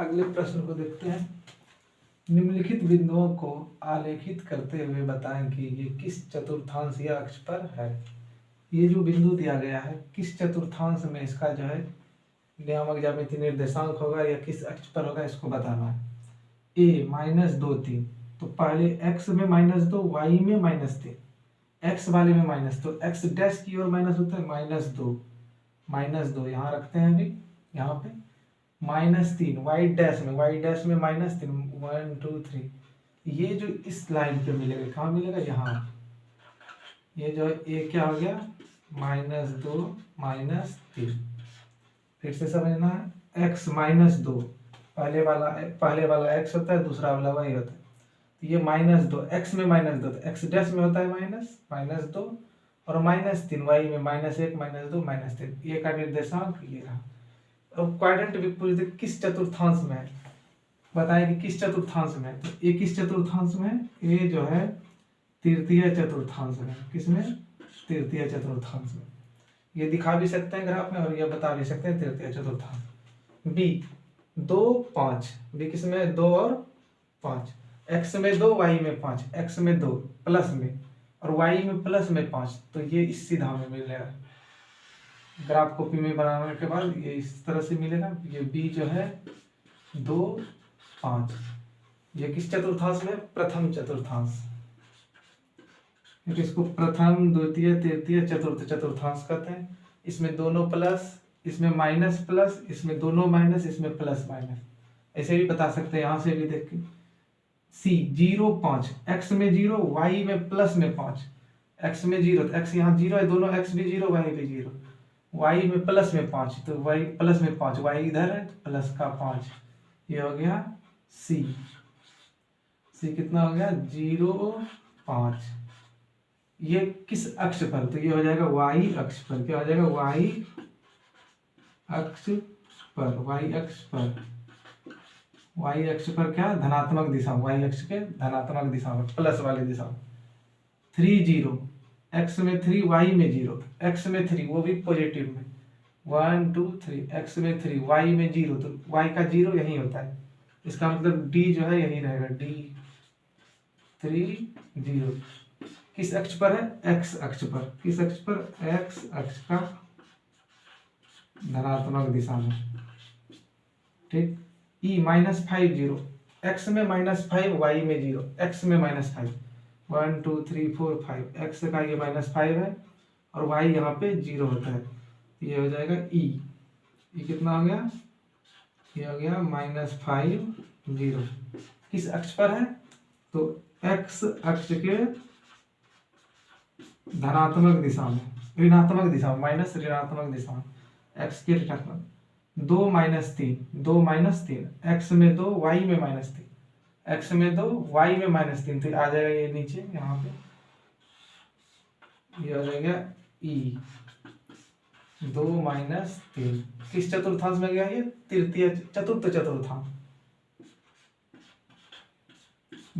अगले प्रश्न को देखते हैं। निम्नलिखित बिंदुओं को आलेखित करते हुए बताएं कि ये किस चतुर्थांश या अक्ष पर है। ये जो बिंदु दिया गया है किस चतुर्थांश में इसका जो है नियामक ज्यामिति निर्देशांक होगा या किस अक्ष पर होगा, इसको बताना है। a -2 3, तो पहले x में -2, y में -3, x वाले में माइनस, तो x डैश की ओर माइनस होता है -2 यहाँ रखते हैं अभी, यहाँ पे -3 y डैश में -3 1 2 3, ये जो इस लाइन पे मिलेगा, कहाँ मिलेगा, यहाँ। ये जो है ये क्या हो गया -2 -3, फिर से समझना है। x -2 पहले वाला x होता है, दूसरा वाला y होता है। तो ये -2 x में -2, तो x डैश में होता है -2 और -3 y में -1 -2 -3, ये का निर्देशांक ये रहा। अब क्वाड्रेंट भी पूछते किस चतुर्थांश में है, बताएं कि किस चतुर्थांश में है। तो ये किस चतुर्थांश में है, ये जो है तृतीय चतुर्थांश में। किसमें, तृतीय चतुर्थांश में। ये दिखा भी सकते हैं ग्राफ में और ये बता भी सकते हैं तृतीय चतुर्थांश। b 2 5, b किसमें 2 और 5, x में 2 y में 5, x में 2 प्लस में और y में प्लस में 5, तो ये इस सीधा में मिलेगा। ग्राफ कॉपी में बनाने के बाद ये इस तरह से मिलेगा। ये b जो है 2 5, ये किस चतुर्थांश में, प्रथम चतुर्थांश, क्योंकि इसको प्रथम द्वितीय तृतीय चतुर्थ चतुर्थांश कहते हैं। इसमें दोनों प्लस, इसमें माइनस प्लस, इसमें दोनों माइनस, इसमें प्लस माइनस, ऐसे भी बता सकते हैं, यहाँ से भी देख के। c 0 5, x में 0 y में प्लस में 5, x में 0, तो x यहाँ 0 है, दोनों x भी 0 y भी 0, y में प्लस में 5, तो y प्लस में 5, y इधर है तो प्लस का 5, ये हो गया c कितना हो गया 0 5। ये किस अक्ष पर, तो ये हो जाएगा y अक्ष पर। क्या हो जाएगा, y अक्ष पर, y अक्ष पर क्या, धनात्मक दिशा, y अक्ष के धनात्मक दिशा में, प्लस वाली दिशा में। 3 0, x में 3 y में 0, x में 3 वो भी पॉजिटिव में, 1 2 3, x में 3 y में 0, तो y का 0 यही होता है, इसका मतलब d जो है यही रहेगा, d 3 0। किस अक्ष पर है, x अक्ष पर। किस अक्ष पर, x अक्ष का धनात्मक दिशा में, ठीक। e -5 0, x में -5 y में 0, x में -5 1 2 3 4 5, x का ये -5 है और y यहाँ पे 0 होता है, ये हो जाएगा e कितना हो गया, ये हो गया -5 0। किस अक्ष पर है, तो x अक्ष के धनात्मक दिशा में, ऋणात्मक दिशा में, माइनस ऋणात्मक दिशा में, x के ऋणात्मक। 2 -3, x में 2 y में -3, x में 2 y में -3, तो आ जाएगा ये नीचे यहाँ पे, ये हो जाएगा e 2 -3। किस चतुर्थांश में गया, ये तृतीय चतुर्थ चतुर्थांश।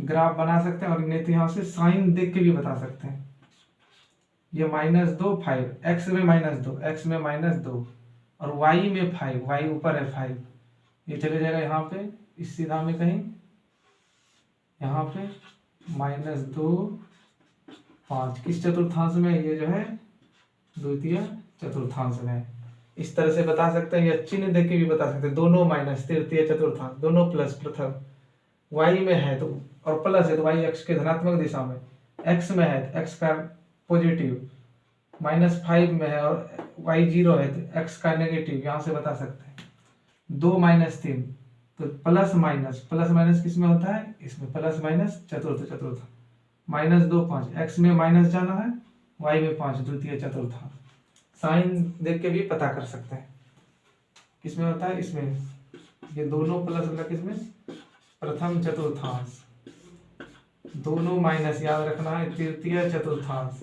ग्राफ बना सकते हैं और नहीं तो यहाँ से साइन देख के भी बता सकते हैं। ये -2 5, x में -2, x में -2 और y में 5, y ऊपर है 5, ये चले जाएगा यहाँ पे इस सीधा में कहीं, यहाँ पे -2 5। किस चतुर्थांश में, ये जो है द्वितीय चतुर्थांश में। इस तरह से बता सकते हैं, या चिन्ह देख के भी बता सकते हैं। दोनों माइनस, तृतीय चतुर्थांश, दोनों प्लस, प्रथम y में है तो और प्लस है तो y अक्ष के धनात्मक दिशा में, x में है तो x का पॉजिटिव, -5 में है और y 0 है तो x का नेगेटिव, यहाँ से बता सकते हैं। 2 -3, तो प्लस माइनस किस में होता है, इसमें प्लस माइनस चतुर्थ -2 5, x में माइनस जाना है, y में 5, द्वितीय चतुर्थांश। साइन देख के भी पता कर सकते हैं किसमें होता है, इसमें। ये दोनों प्लस वाला किसमें, प्रथम चतुर्थांश, दोनों माइनस याद रखना है, तृतीय चतुर्थांश,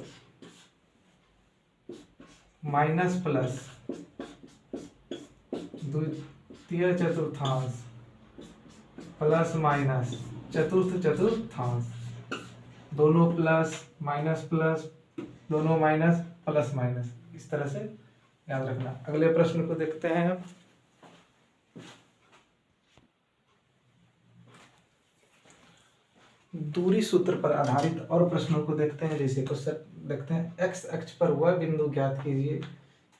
माइनस प्लस द्वितीय चतुर्थांश, प्लस माइनस चतुर्थ चतुर्थांश, दोनों प्लस माइनस प्लस, दोनों माइनस प्लस माइनस, इस तरह से याद रखना। अगले प्रश्न को देखते हैं अब। दूरी सूत्र पर आधारित और प्रश्नों को देखते हैं। जैसे क्वेश्चन देखते हैं, एक्स अक्ष पर वह बिंदु ज्ञात कीजिए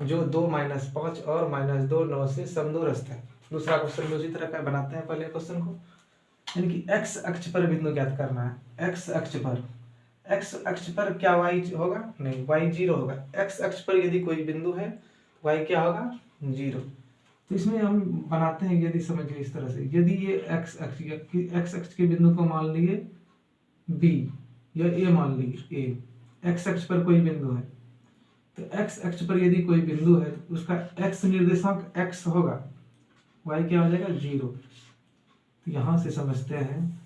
जो 2 - 5 और -2 9 से समदूरस्थ है। दूसरा क्वेश्चन भी उसी तरह का बनाते हैं पहले क्वेश्चन को, यानी कि एक्स अक्ष पर बिंदु ज्ञात करना है। एक्स अक्ष पर क्या वाई होगा? नहीं, वाई 0 होगा। एक्स अक्ष पर यदि कोई बिंदु है, वाई क्या होगा? 0। तो इसमें हम बनाते हैं, यदि समझिए इस तरह से, यदि ये एक्स अक्ष के बिंदु को मान लिए बी या ए, मान लीजिए ए, एक्स अक्ष पर कोई बिंदु है, तो एक्स अक्ष पर यदि कोई बिंदु है तो उसका एक्स निर्देशांक एक्स होगा, वाई क्या हो जाएगा? 0। तो यहाँ से समझते हैं,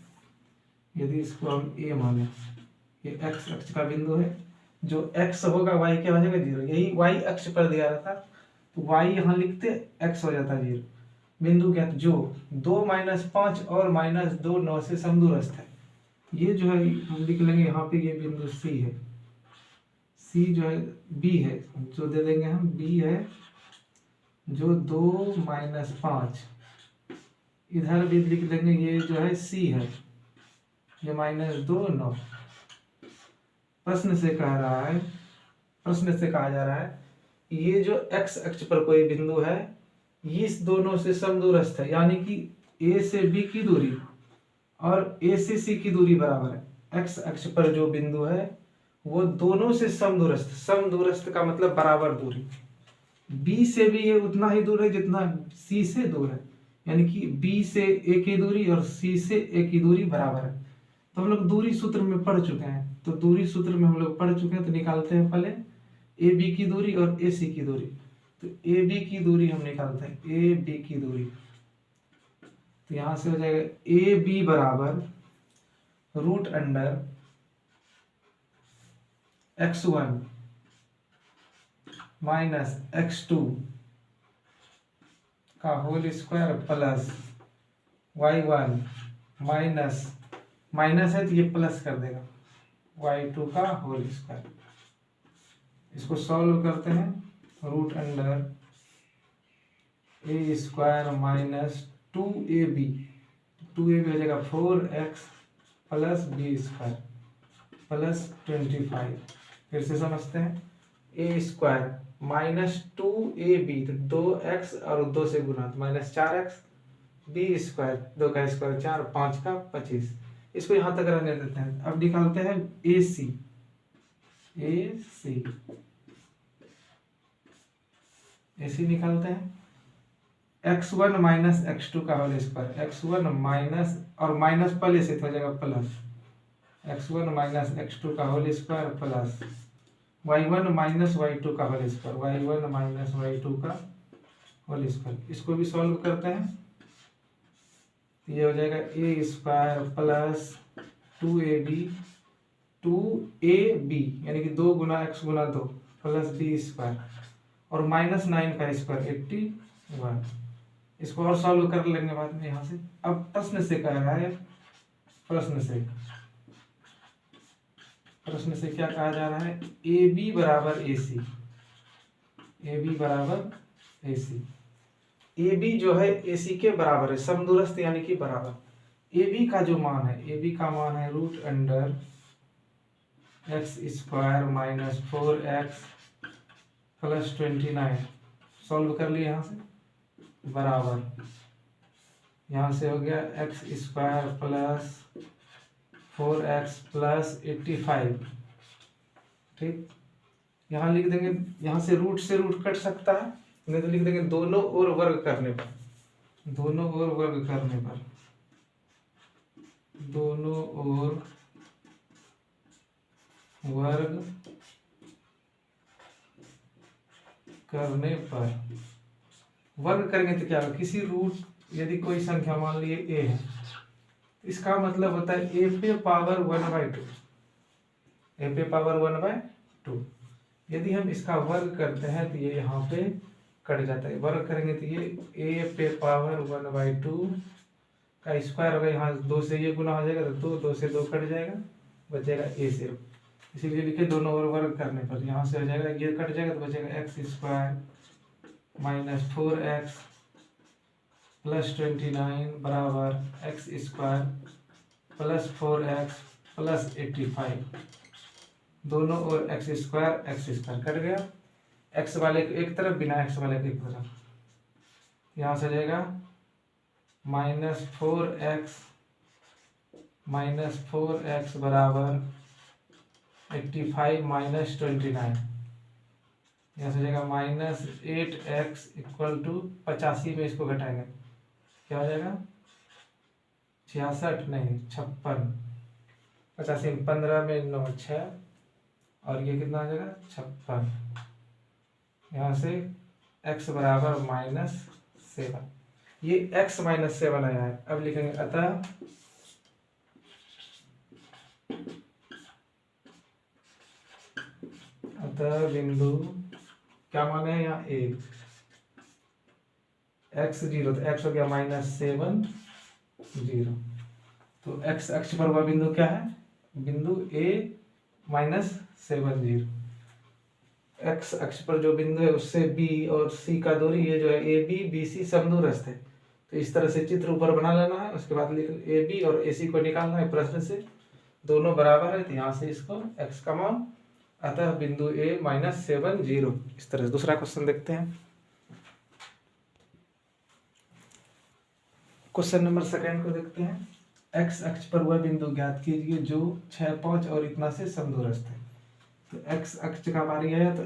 यदि इसको हम ए माने, ये एक्स अक्ष का बिंदु है, जो एक्स होगा वाई क्या हो जाएगा? 0। यही वाई अक्ष पर दिया रहता तो वाई यहाँ लिखते, एक्स हो जाता 0। बिंदु ज्ञात जो 2 - 5 और -2 9 से समदूरस्थ है। ये जो है हम लिख लेंगे यहाँ पे, ये बिंदु सी है, सी जो है बी है, जो दे देंगे हम बी है, जो 2 - 5, इधर भी लिख लेंगे, ये जो है सी है, ये -2 9। प्रश्न से कहा जा रहा है ये जो एक्स अक्ष पर कोई बिंदु है, ये इस दोनों से समदूरस्थ है, यानी कि ए से बी की दूरी और ए से सी की दूरी बराबर है। एक्स अक्ष पर जो बिंदु है वो दोनों से समदूरस्थ का मतलब बराबर दूरी। बी से भी ये उतना ही दूर है जितना सी से दूर है, यानी कि बी से ए की दूरी और सी से ए की दूरी बराबर है। तो हम लोग दूरी सूत्र में पढ़ चुके हैं, तो दूरी सूत्र में हम लोग पढ़ चुके हैं, तो निकालते हैं पहले ए बी की दूरी और ए सी की दूरी। तो ए बी की दूरी हम निकालते हैं, ए बी की दूरी, तो यहां से हो जाएगा ए बी बराबर √अंडर x1 माइनस x2 का whole square plus y1 minus है तो ये प्लस कर देगा y2 का होल स्क्वायर। इसको सॉल्व करते हैं, √under a square minus 2ab, 2ab हो जाएगा 4x plus b square plus 25। फिर से समझते हैं, a स्क्वायर माइनस 2ab, तो 2x और 2 से गुना तो -4x, b स्क्वायर 2 का स्क्वायर 4, 5 का 25। इसको यहाँ तक रहने देते हैं। अब निकालते हैं AC निकालते हैं, x1 माइनस x2 का होल स्क्वायर, x1 माइनस और माइनस पहले से तो हो जाएगा प्लस x1 माइनस x2 का whole square plus y1 minus y2 का whole square, y1 minus y2 का होल स्क्वायर। इसको भी सॉल्व करते हैं, ये हो जाएगा a स्क्वायर प्लस 2ab यानी कि 2 गुना x गुना 2 प्लस b स्क्वायर और -9 का स्क्वायर 81। इसको और सॉल्व कर लेंगे बाद में यहाँ से। अब प्रश्न से कह रहा है, प्रश्न से क्या कहा जा रहा है? AB बराबर AC, AB बराबर AC। AB जो है AC के बराबर है, समदूरस्थ यानी कि बराबर। AB का जो मान है, AB का मान है √under x square minus 4x plus 29। Solve कर लिया यहाँ से, बराबर यहाँ से हो गया x square plus 4x plus 85। ठीक, यहाँ लिख देंगे, यहाँ से रूट कट सकता है, नहीं तो लिख देंगे दोनों ओर वर्ग करने पर, दोनों ओर वर्ग करने पर वर्ग करेंगे तो क्या होगा? किसी रूट, यदि कोई संख्या मान लिए a है, इसका मतलब होता है a पे पावर 1/2, a पे पावर 1/2। यदि हम इसका वर्ग करते हैं तो ये यहाँ पे कट जाता है, वर्ग करेंगे तो ये a पे पावर 1/2 का स्क्वायर होगा, यहाँ 2 से ये गुना हो जाएगा तो 2 से 2 कट जाएगा, बचेगा a सिर्फ। इसीलिए लिखे दोनों ओर वर्ग करने पर, यहाँ से हो जाएगा ये कट जाएगा तो बचेगा x square minus 4x plus 29 बराबर x square plus 4x plus 85, दोनों और एक्स स्क्वायर कट गया, एक्स वाले को एक तरफ, बिना एक्स वाले को एक तरफ, यहाँ से जाएगा -4x बराबर 85 माइनस 29, यहाँ से जाएगा -8x इक्वल टू 85 में इसको घटाएंगे क्या हो जाएगा 66 नहीं 56, 85 में 15 में 9 6 और ये कितना आ जाएगा 56, यहाँ से x बराबर -7, ये x -7 आया है। अब लिखेंगे अतः बिंदु क्या माने हैं यहाँ a, x 0 तो x हो गया -7 0, तो x अक्ष पर हुआ बिंदु क्या है, बिंदु a -7 0, x अक्ष पर जो बिंदु है उससे b और c का दूरी, ये जो है ए बी बी सी समदूरस्थ है, तो इस तरह से चित्र ऊपर बना लेना है। उसके बाद लिख ए बी और ए सी को निकालना है प्रश्न से, दोनों बराबर है तो यहाँ से इसको x का मान, अतः बिंदु a -7 0। इस तरह से दूसरा क्वेश्चन देखते हैं। क्वेश्चन नंबर 2 को देखते हैं। x अक्ष पर वह बिंदु ज्ञात कीजिए जो 6 5 और इतना से समदूरस्थ है। तो x अक्ष का मान यह है, तो